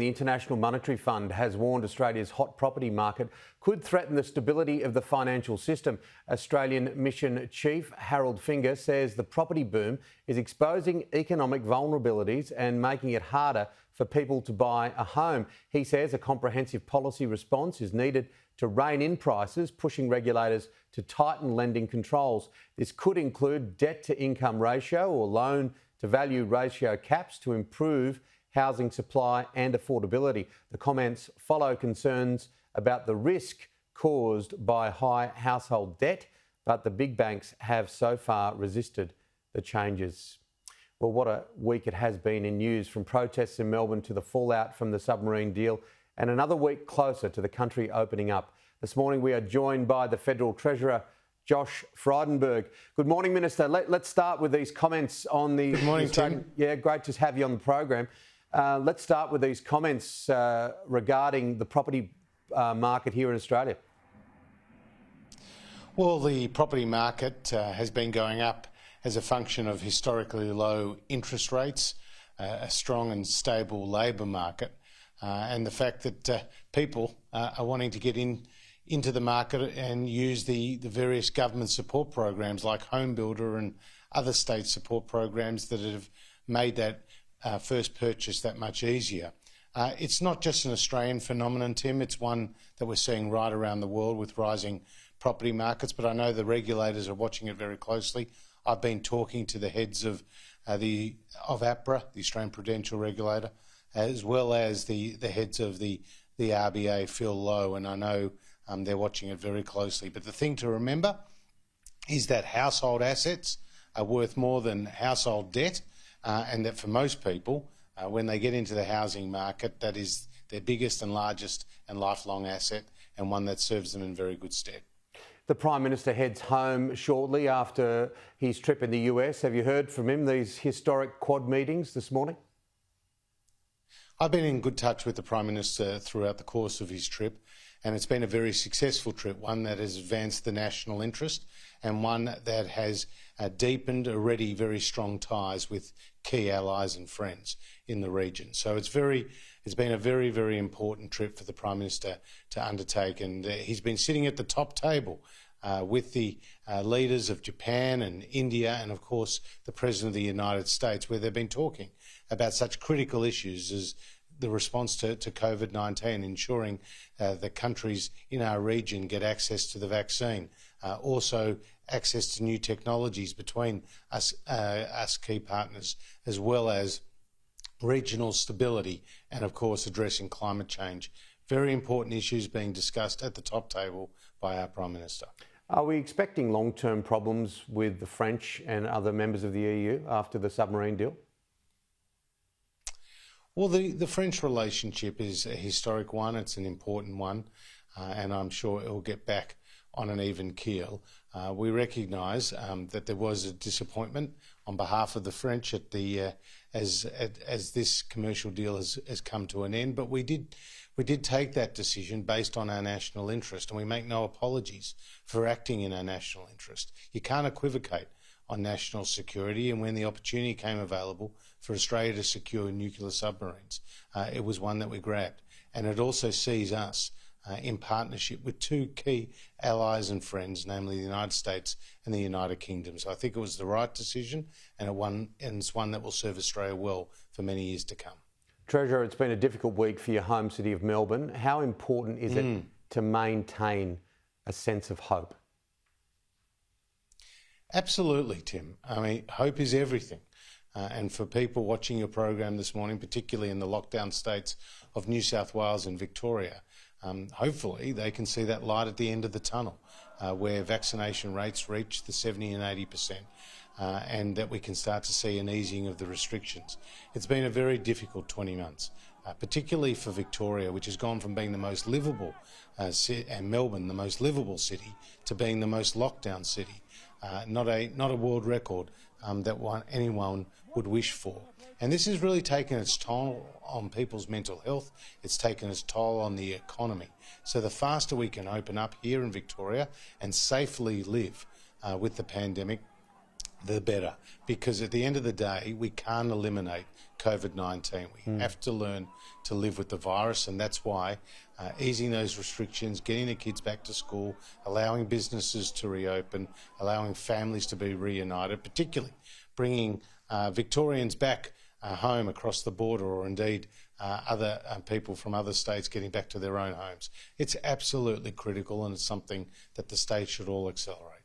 The International Monetary Fund has warned Australia's hot property market could threaten the stability of the financial system. Australian Mission Chief Harold Finger says the property boom is exposing economic vulnerabilities and making it harder for people to buy a home. He says a comprehensive policy response is needed to rein in prices, pushing regulators to tighten lending controls. This could include debt-to-income ratio or loan-to-value ratio caps to improve housing supply and affordability. The comments follow concerns about the risk caused by high household debt, but the big banks have so far resisted the changes. Well, what a week it has been in news, from protests in Melbourne to the fallout from the submarine deal, and another week closer to the country opening up. This morning we are joined by the Federal Treasurer, Josh Frydenberg. Good morning, Minister. Let's start with these comments on the... Good morning, Tim. Yeah, great to have you on the program. Let's start with these comments regarding the property market here in Australia. Well, the property market has been going up as a function of historically low interest rates, a strong and stable labour market, and the fact that people are wanting to get into the market and use the various government support programs like Home Builder and other state support programs that have made that first purchase that much easier. It's not just an Australian phenomenon, Tim. It's one that we're seeing right around the world with rising property markets, but I know the regulators are watching it very closely. I've been talking to the heads of APRA, the Australian Prudential Regulator, as well as the heads of the RBA, Phil Lowe, and I know they're watching it very closely. But the thing to remember is that household assets are worth more than household debt, and that for most people, when they get into the housing market, that is their biggest and largest and lifelong asset, and one that serves them in very good stead. The Prime Minister heads home shortly after his trip in the US. Have you heard from him, these historic Quad meetings this morning? I've been in good touch with the Prime Minister throughout the course of his trip, and it's been a very successful trip, one that has advanced the national interest and one that has deepened already very strong ties with key allies and friends in the region. So it's been a very, very important trip for the Prime Minister to undertake, and he's been sitting at the top table with the leaders of Japan and India and, of course, the President of the United States, where they've been talking about such critical issues as the response to COVID-19, ensuring that countries in our region get access to the vaccine, also access to new technologies between us key partners, as well as regional stability and, of course, addressing climate change. Very important issues being discussed at the top table by our Prime Minister. Are we expecting long-term problems with the French and other members of the EU after the submarine deal? Well, the French relationship is a historic one. It's an important one, and I'm sure it will get back on an even keel. We recognise that there was a disappointment on behalf of the French at as this commercial deal has come to an end, but we did take that decision based on our national interest, and we make no apologies for acting in our national interest. You can't equivocate on national security, and when the opportunity came available for Australia to secure nuclear submarines, it was one that we grabbed. And it also sees us in partnership with two key allies and friends, namely the United States and the United Kingdom. So I think it was the right decision, and it's one that will serve Australia well for many years to come. Treasurer, it's been a difficult week for your home city of Melbourne. How important is it to maintain a sense of hope? Absolutely, Tim. I mean, hope is everything. And for people watching your program this morning, particularly in the lockdown states of New South Wales and Victoria, hopefully they can see that light at the end of the tunnel, where vaccination rates reach the 70 and 80%, and that we can start to see an easing of the restrictions. It's been a very difficult 20 months, particularly for Victoria, which has gone from being the most livable and Melbourne, the most livable city, to being the most lockdown city. Not a world record that anyone would wish for. And this has really taken its toll on people's mental health. It's taken its toll on the economy. So the faster we can open up here in Victoria and safely live with the pandemic, the better, because at the end of the day, we can't eliminate COVID-19. We have to learn to live with the virus, and that's why easing those restrictions, getting the kids back to school, allowing businesses to reopen, allowing families to be reunited, particularly bringing Victorians back home across the border, or indeed other people from other states getting back to their own homes. It's absolutely critical, and it's something that the state should all accelerate.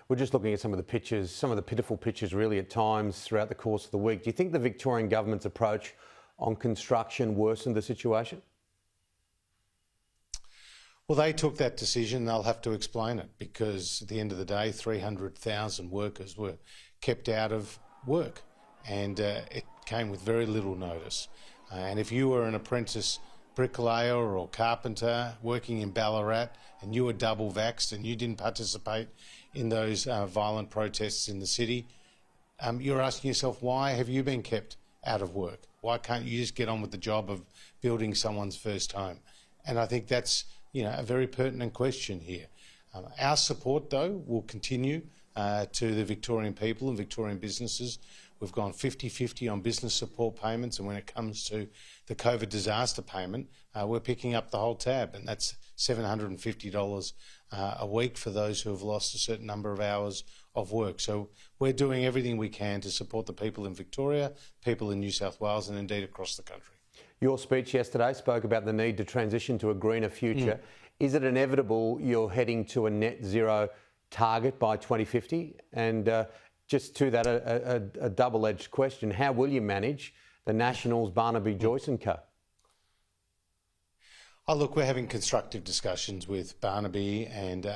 We're just looking at some of the pictures, some of the pitiful pictures really at times throughout the course of the week. Do you think the Victorian government's approach on construction worsened the situation? Well, they took that decision. They'll have to explain it, because at the end of the day, 300,000 workers were kept out of work, and it came with very little notice. And if you were an apprentice bricklayer or carpenter working in Ballarat and you were double vaxxed and you didn't participate in those violent protests in the city, you're asking yourself, why have you been kept out of work? Why can't you just get on with the job of building someone's first home? And I think that's a very pertinent question here. Our support, though, will continue to the Victorian people and Victorian businesses. We've gone 50-50 on business support payments, and when it comes to the COVID disaster payment, we're picking up the whole tab, and that's $750 a week for those who have lost a certain number of hours of work. So we're doing everything we can to support the people in Victoria, people in New South Wales, and indeed across the country. Your speech yesterday spoke about the need to transition to a greener future. Is it inevitable you're heading to a net zero target by 2050? And just to that, a double-edged question. How will you manage the Nationals, Barnaby Joyce and co? Oh, look, we're having constructive discussions with Barnaby and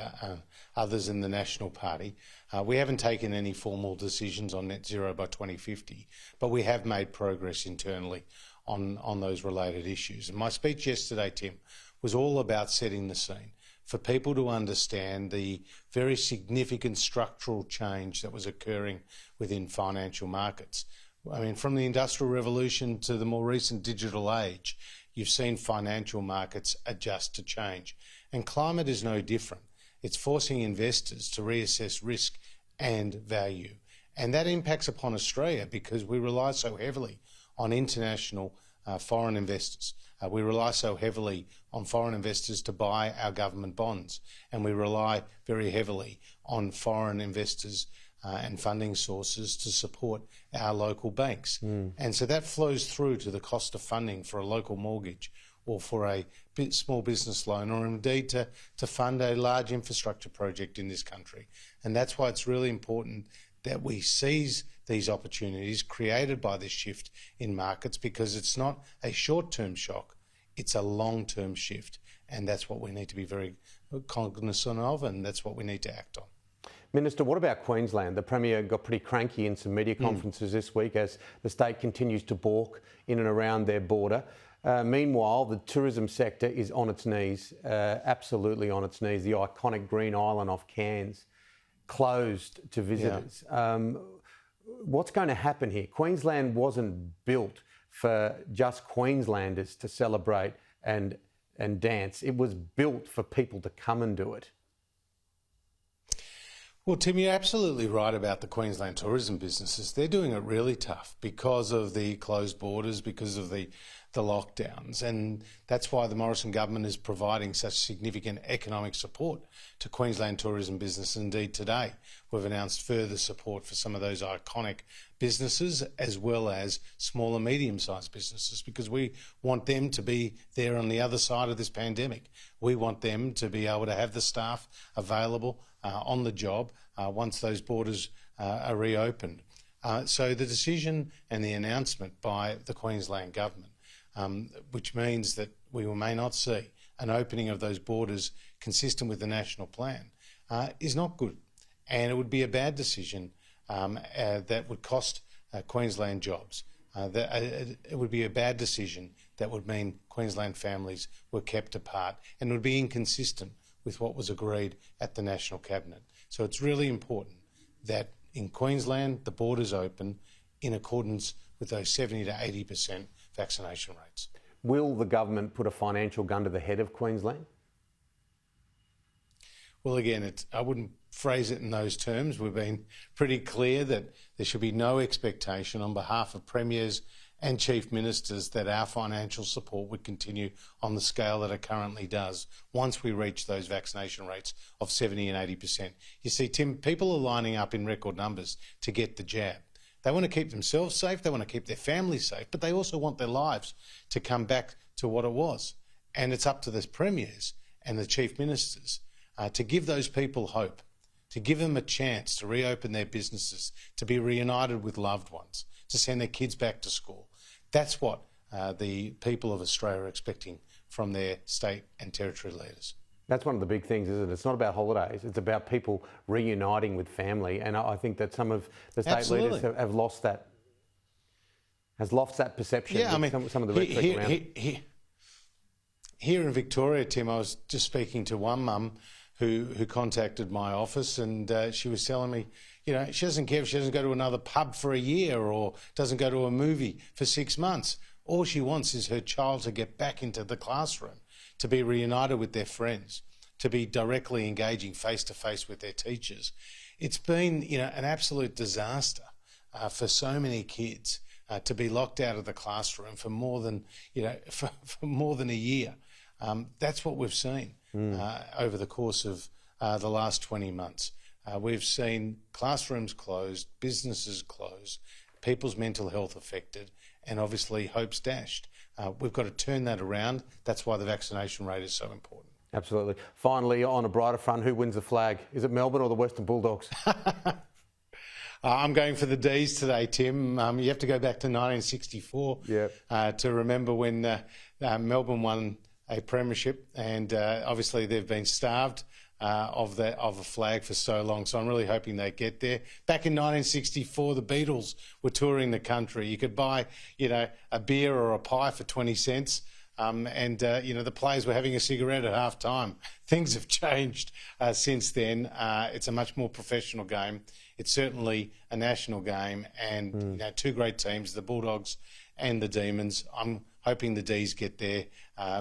others in the National Party. We haven't taken any formal decisions on net zero by 2050, but we have made progress internally on those related issues. And my speech yesterday, Tim, was all about setting the scene for people to understand the very significant structural change that was occurring within financial markets. I mean, from the Industrial Revolution to the more recent digital age, you've seen financial markets adjust to change. And climate is no different. It's forcing investors to reassess risk and value. And that impacts upon Australia because we rely so heavily on international foreign investors. We rely so heavily on foreign investors to buy our government bonds, and we rely very heavily on foreign investors and funding sources to support our local banks. And so that flows through to the cost of funding for a local mortgage or for a small business loan, or indeed to fund a large infrastructure project in this country. And that's why it's really important that we seize these opportunities created by this shift in markets, because it's not a short-term shock, it's a long-term shift. And that's what we need to be very cognizant of, and that's what we need to act on. Minister, what about Queensland? The Premier got pretty cranky in some media conferences this week as the state continues to balk in and around their border. Meanwhile, the tourism sector is on its knees, absolutely on its knees. The iconic Green Island off Cairns closed to visitors. What's going to happen here? Queensland wasn't built for just Queenslanders to celebrate and dance. It was built for people to come and do it. Well, Tim, you're absolutely right about the Queensland tourism businesses. They're doing it really tough because of the closed borders, because of the lockdowns. And that's why the Morrison government is providing such significant economic support to Queensland tourism business. Indeed, today we've announced further support for some of those iconic businesses as well as small and medium-sized businesses, because we want them to be there on the other side of this pandemic. We want them to be able to have the staff available on the job once those borders are reopened. So the decision and the announcement by the Queensland government, which means that we may not see an opening of those borders consistent with the national plan, is not good. And it would be a bad decision that would cost Queensland jobs. It would be a bad decision that would mean Queensland families were kept apart, and would be inconsistent with what was agreed at the National Cabinet. So it's really important that in Queensland the borders open in accordance with those 70 to 80% vaccination rates. Will the government put a financial gun to the head of Queensland? Well, again, I wouldn't phrase it in those terms. We've been pretty clear that there should be no expectation on behalf of premiers and chief ministers that our financial support would continue on the scale that it currently does once we reach those vaccination rates of 70 and 80%. You see, Tim, people are lining up in record numbers to get the jab. They want to keep themselves safe, they want to keep their families safe, but they also want their lives to come back to what it was. And it's up to the premiers and the chief ministers to give those people hope, to give them a chance to reopen their businesses, to be reunited with loved ones, to send their kids back to school. That's what the people of Australia are expecting from their state and territory leaders. That's one of the big things, isn't it? It's not about holidays. It's about people reuniting with family. And I think that some of the state leaders have lost that, perception. Yeah, I mean, some of the rhetoric around it. Here in Victoria, Tim, I was just speaking to one mum who contacted my office, and she was telling me, you know, she doesn't care if she doesn't go to another pub for a year or doesn't go to a movie for 6 months. All she wants is her child to get back into the classroom, to be reunited with their friends, to be directly engaging face-to-face with their teachers. It's been, you know, an absolute disaster for so many kids to be locked out of the classroom for more than, you know, for more than a year. That's what we've seen over the course of the last 20 months. We've seen classrooms closed, businesses closed, people's mental health affected, and obviously hopes dashed. We've got to turn that around. That's why the vaccination rate is so important. Absolutely. Finally, on a brighter front, who wins the flag? Is it Melbourne or the Western Bulldogs? I'm going for the D's today, Tim. You have to go back to 1964 to remember when Melbourne won a premiership, and obviously they've been starved of a flag for so long. So I'm really hoping they get there. Back in 1964, the Beatles were touring the country. You could buy, you know, a beer or a pie for 20 cents. And you know, the players were having a cigarette at half time. Things have changed since then. It's a much more professional game. It's certainly a national game, and you know, two great teams, the Bulldogs and the Demons. I'm hoping the D's get there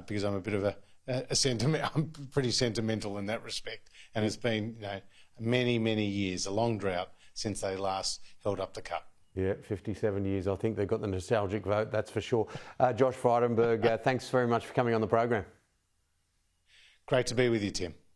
because I'm a bit of I'm pretty sentimental in that respect, and it's been, you know, many years, a long drought since they last held up the cup. Yeah, 57 years. I think they got the nostalgic vote, that's for sure. Josh Frydenberg, thanks very much for coming on the program. Great to be with you, Tim.